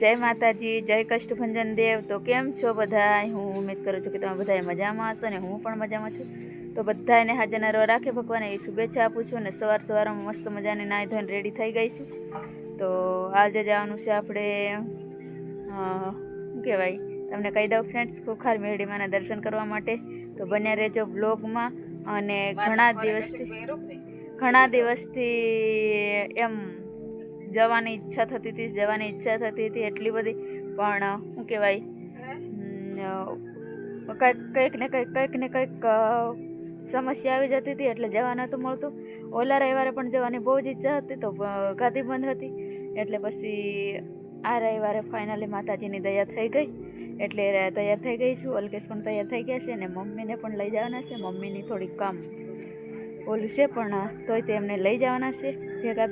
જય માતાજી, જય કષ્ટભંજન દેવ। તો કેમ છો બધા? હું ઉમ્મીદ કરું છું કે તમે બધા મજામાં હશો ને હું પણ મજામાં છું। તો બધાને હાજર નરવા રાખે ભગવાન એવી શુભેચ્છા આપું છું। અને સવારમાં મસ્ત મજાની નાહી ધોઈને રેડી થઈ ગઈ છું। તો આજે જવાનું છે આપણે શું કહેવાય તમને કહી દઉં ફ્રેન્ડ્સ, ખુખાર મેરડી માના દર્શન કરવા માટે। તો બન્યા રહેજો બ્લોગમાં। અને ઘણા દિવસથી એમ જવાની ઈચ્છા થતી હતી એટલી બધી, પણ શું કહેવાય કંઈક ને કંઈક સમસ્યા આવી જતી હતી એટલે જવા નહોતું મળતું। ઓલા રવિવારે પણ જવાની બહુ જ ઈચ્છા હતી તો ગાદી બંધ હતી, એટલે પછી આ રવિવારે ફાઇનલી માતાજીની દયા થઈ ગઈ એટલે તૈયાર થઈ ગઈ છું। અલ્કેશ પણ તૈયાર થઈ ગયા છે અને મમ્મીને પણ લઈ જવાના છે। મમ્મીની થોડીક કામ ઓલું છે પણ તોય તેમને લઈ જવાના છે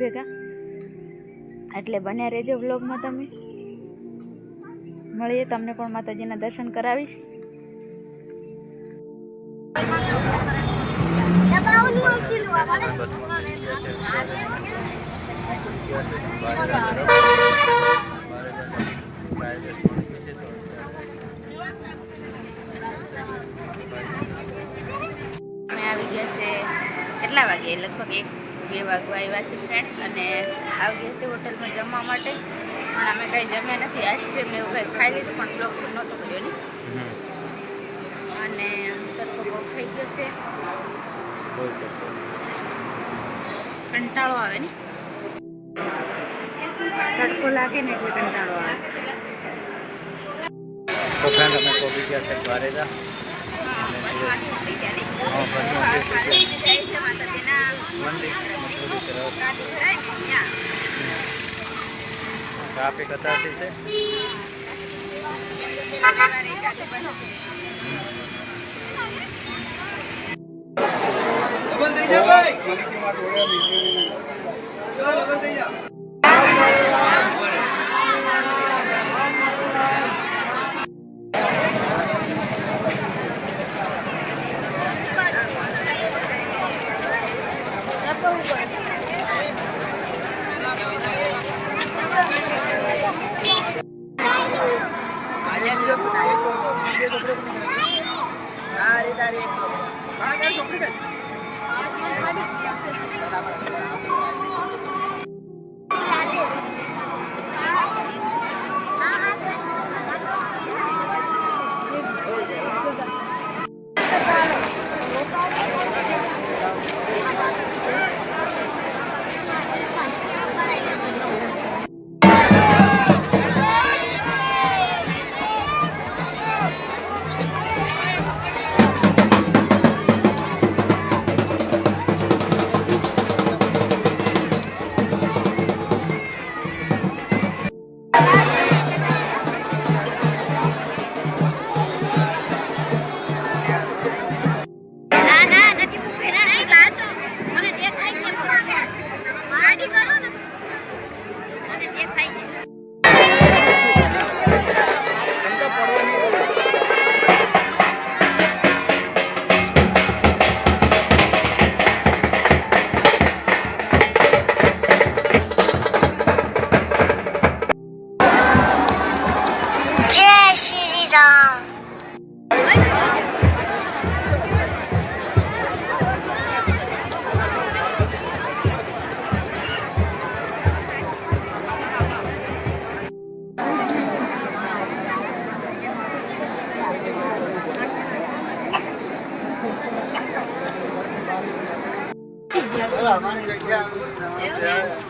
ભેગા। એટલે બન્યા રહેજો વ્લોગમાં। તમે મળીએ, તમને પણ માતાજીના દર્શન કરાવીશ। અમે આવી ગયા છે, કેટલા વાગે? લગભગ 1-2 વાગવા આવ્યા છે ફ્રેન્ડ્સ, અને આવી ગયા છે હોટલમાં જમવા માટે। પણ અમે કંઈ જમ્યા નથી, આઈસ્ક્રીમ ને એવું કંઈ ખાઈ લીધું પણ બ્લોગ શૂટ નહોતો કર્યો ને। અને તડકો બહુ થઈ ગયો છે, કંટાળો આવે ને, તડકો લાગે ને એટલે કંટાળો આવે। તો ફ્રેન્ડ અમે પહોંચી ગયા છે દ્વારેજા। ટ્રાફિક અત્યારથી છે।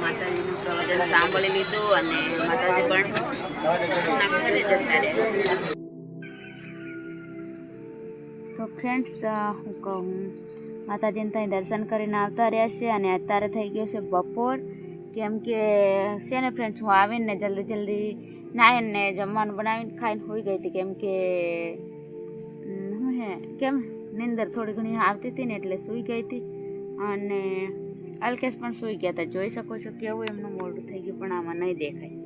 માતાજીનું પ્રવચન સાંભળી લીધું અને માતાજી પણ ઘરે જતા રહ્યા। તો ફ્રેન્ડ્સ હું કહું, માતાજીને ત્યાં દર્શન કરીને આવતા રહ્યા છે અને અત્યારે થઈ ગયો છે બપોર। કેમ કે છે ને ફ્રેન્ડ્સ, હું આવીને જલ્દી નાહીને જમવાનું બનાવીને ખાઈને હોઈ ગઈ હતી। કેમ નીંદર થોડી ઘણી આવતી હતી ને એટલે સૂઈ ગઈ હતી। અને અલ્કેશ પણ સૂઈ ગયા હતા, જોઈ શકો છો કેવું એમનું મોઢું થઈ ગયું, પણ આમાં નહીં દેખાય।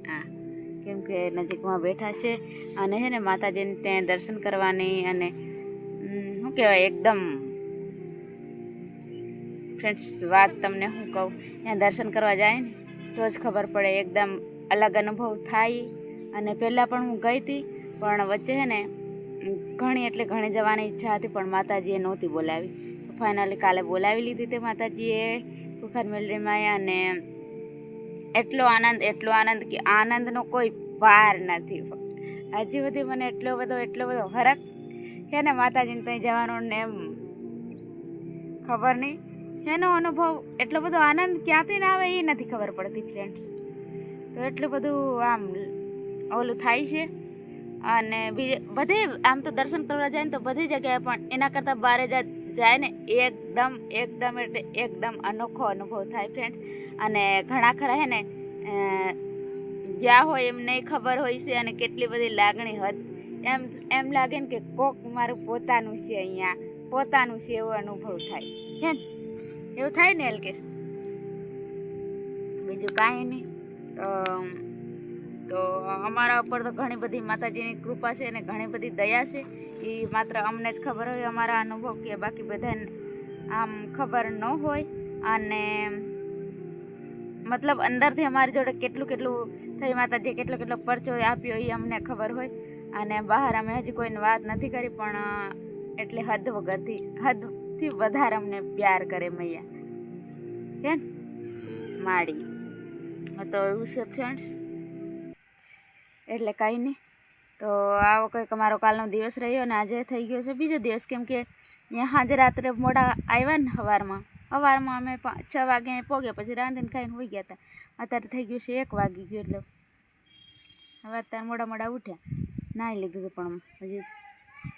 હા, કેમ કે નજીકમાં બેઠા છે અને છે ને માતાજીને ત્યાં દર્શન કરવાની અને શું કહેવાય એકદમ ફ્રેન્ડ્સ વાત તમને હું કહું, ત્યાં દર્શન કરવા જાય ને તો જ ખબર પડે, એકદમ અલગ અનુભવ થાય. અને પહેલાં પણ હું ગઈ હતી, પણ વચ્ચે છે ને ઘણી જવાની ઈચ્છા હતી, પણ માતાજીએ નહોતી બોલાવી. તો ફાઇનલી કાલે બોલાવી લીધી તે માતાજીએ કુખાર મેલડીમાં. અને એટલો આનંદ કે આનંદનો કોઈ પાર નથી. હજી સુધી મને એટલો બધો હરખ છે ને માતાજીને ત્યાં જવાનો ને એમ ખબર નહીં એનો અનુભવ, એટલો બધો આનંદ ક્યાંથી ના આવે એ નથી ખબર પડતી ફ્રેન્ડ્સ. તો એટલું બધું આમ ઓલું થાય છે. અને બધે આમ તો દર્શન કરવા જાય ને તો બધી જગ્યાએ, પણ એના કરતાં બારે જાય ને એકદમ અનોખો અનુભવ થાય ફ્રેન્ડ્સ. અને ઘણા ખરા હે ને જ્યાં હોય એમને ખબર હોય છે, અને કેટલી બધી લાગણી એમ લાગે ને કે કોક મારું પોતાનું છે, અહીંયા પોતાનું છે એવો અનુભવ થાય હે ને, એવું થાય ને અલ્કેશ. બીજું કાંઈ નહીં. તો અમારા ઉપર તો ઘણી બધી માતાજીની કૃપા છે અને ઘણી બધી દયા છે. એ માત્ર અમને જ ખબર હોય અમારા અનુભવ, કે બાકી બધાને આમ ખબર ન હોય. અને મતલબ અંદરથી અમારી જોડે કેટલું થઈ માતાજીએ કેટલો પરચો આપ્યો એ અમને ખબર હોય. અને બહાર અમે હજી કોઈને વાત નથી કરી, પણ એટલે હદથી વધારે અમને પ્યાર કરે મૈયા કે માડી. તો એવું છે ફ્રેન્ડ્સ. એટલે કાંઈ નહીં. તો આવો કંઈક અમારો કાલનો દિવસ રહ્યો. અને આજે થઈ ગયો છે બીજો દિવસ, કેમ કે અહીંયા સાંજે રાત્રે મોડા આવ્યા ને સવારમાં અમે 6 વાગે પહોંચ્યા, પછી રાંધીને ખાઈને હોઈ ગયા હતા. અત્યારે થઈ ગયું છે 1 વાગી ગયો, એટલે હવે અત્યારે મોડા ઉઠ્યા, નાહી લીધું હતું, પણ હજી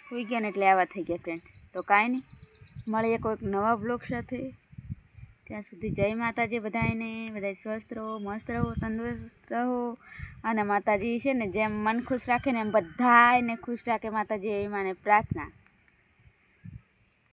હોઈ ગયા ને એટલે આવા થઈ ગયા ફ્રેન્ડ્સ. તો કાંઈ નહીં, મળીએ કોઈક નવા બ્લોગ સાથે. ત્યાં સુધી જય માતાજી બધાને. બધા સ્વસ્થ રહો, મસ્ત રહો, તંદુરસ્ત રહો. અને માતાજી છે ને જેમ મન ખુશ રાખે ને એમ બધાને ખુશ રાખે માતાજી, એવી માને પ્રાર્થના.